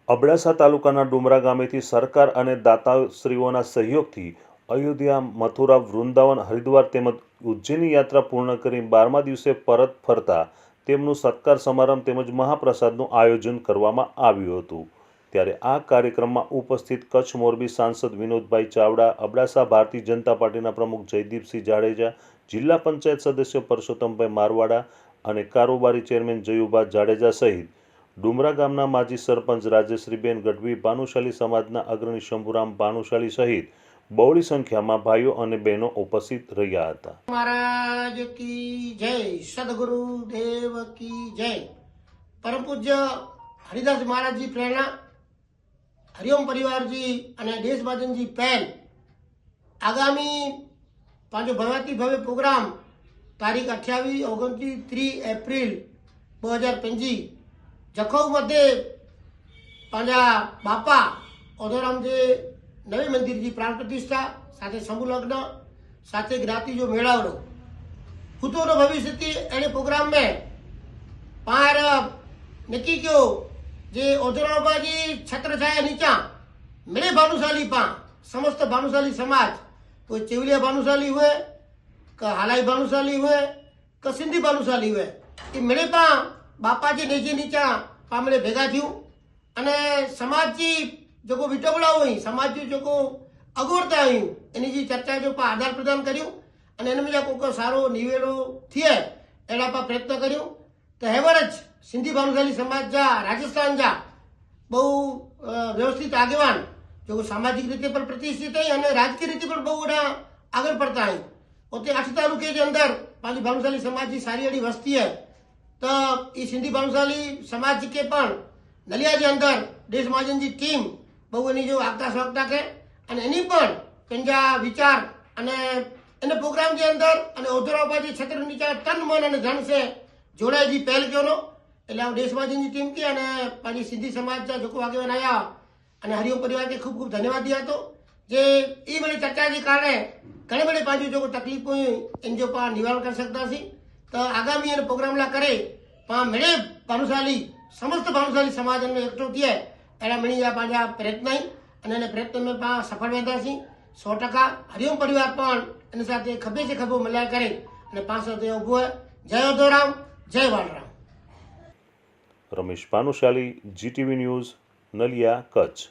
અબડાસા તાલુકાના ડુમરા ગામેથી સરકાર અને દાતાશ્રીઓના સહયોગથી અયોધ્યા, મથુરા, વૃંદાવન, હરિદ્વાર તેમજ ઉજ્જૈનની યાત્રા પૂર્ણ કરી 12મા દિવસે પરત ફરતા તેમનું સત્કાર સમારંભ તેમજ મહાપ્રસાદનું આયોજન કરવામાં આવ્યું હતું। ત્યારે આ કાર્યક્રમમાં ઉપસ્થિત કચ્છ મોરબી સાંસદ વિનોદભાઈ ચાવડા, અબડાસા ભારતીય જનતા પાર્ટીના પ્રમુખ જયદીપસિંહ જાડેજા, જિલ્લા પંચાયત સદસ્ય પરસોત્તમભાઈ મારવાડા અને કારોબારી ચેરમેન જયુભા જાડેજા સહિત ડુમરા ગામના માજી સરપંચ રાજેશ્રીબેન ગઢવી, ભાનુશાલી સમાજના અગ્રણી શંભુરામ ભાનુશાલી સહિત બહોળી સંખ્યામાં ભાઈઓ અને બહેનો ઉપસ્થિત રહ્યા હતા। महाराज की जय, सदगुरु देव की जय। परम पूज्य हरिदास महाराज जी प्रेरणा, हरिओम परिवार जी અને દેશવાદન जी પહેલ આગામી પાંચો ભવ્યાતિ ભવ્ય પ્રોગ્રામ તારીખ 28, 29, 30 એપ્રિલ 2025 જખૌ મધ્યે પાંજા બાપા ઓધોરામ જે નવી મંદિરજી પ્રાણ પ્રતિષ્ઠા સાથે સમૂહ લગ્ન સાથે જ્ઞાતિ जो मेड़ावड़ो भूतों भविष्य एने प्रोग्राम में पार नक्की क्यों जे ओधराबा जी छत्र छाया नीचा मेरे भानुशाली पा समस्त भानुशाली समाज तो चेवलिया भानुशाली हुए का हालाई भानुशाली हुए का सिंधी भानुशाली हुए कि मेरे पा बापा जी नेजे नीचा पामड़े भेगा थी अने समाज जी जो को विटोबड़ा हुई समाज जी जो को अगोरता हुई एनी जी चर्चा जो पा आदान प्रदान कर्યું અને એને બીજા કોઈ સારો નિવેડો થયે એના પર પ્રયત્ન કર્યો તો હેવર જ સિંધી ભાનુશાલી સમાજ જા રાજસ્થાન જા બહુ વ્યવસ્થિત આગેવાન જો સામાજિક રીતે પણ પ્રતિષ્ઠિત થઈ અને રાજકીય રીતે પણ બહુ બધા આગળ પડતા હોય પોતે 8 તાલુકે જે અંદર પાછી ભાનુશાલી સમાજની સારી એવી વસ્તી है તો એ સિંધી ભાનુશાલી સમાજ કે પણ નલિયા જે અંદર દેશ મહાજનજી ટીમ બહુ એની જો આગતા સ્વાગતા કે અને એની પણ કંજા વિચાર અને એને પ્રોગ્રામ જે અંદર અને ઓધરાબાજી છત્ર નીચે તન મન અને ધન से જોડાય जी પહેલ ક્યોનો એટલે આ દેશવાદીની ટીમ की અને પાછી સિંધી સમાજ जो को આગેવાન આયા અને હરિઓમ પરિવાર के खूब खूब धन्यवाद दिया तो जे ई बड़ी चर्चा के कारण घणे बड़े पाजी जो तकलीफ हुई इन जो पा निवारण कर सकता सी तो आगामी एन प्रोग्राम ला करे पा मेरे भानुशाली समस्त भानुशाली समाज में एकठो थिए एना मणी जा पाजा प्रयत्न અને એને પ્રયત્ન में पा सफल वेंदा सी 100% हरिओम परिवार पण એની સાથે ખભે से ખભો મળ્યા કરે અને પાછળ ઉભો જય ઓધોરામ જય વાલરામ। Ramesh Bhanushali, GTV news, Naliya, Kutch.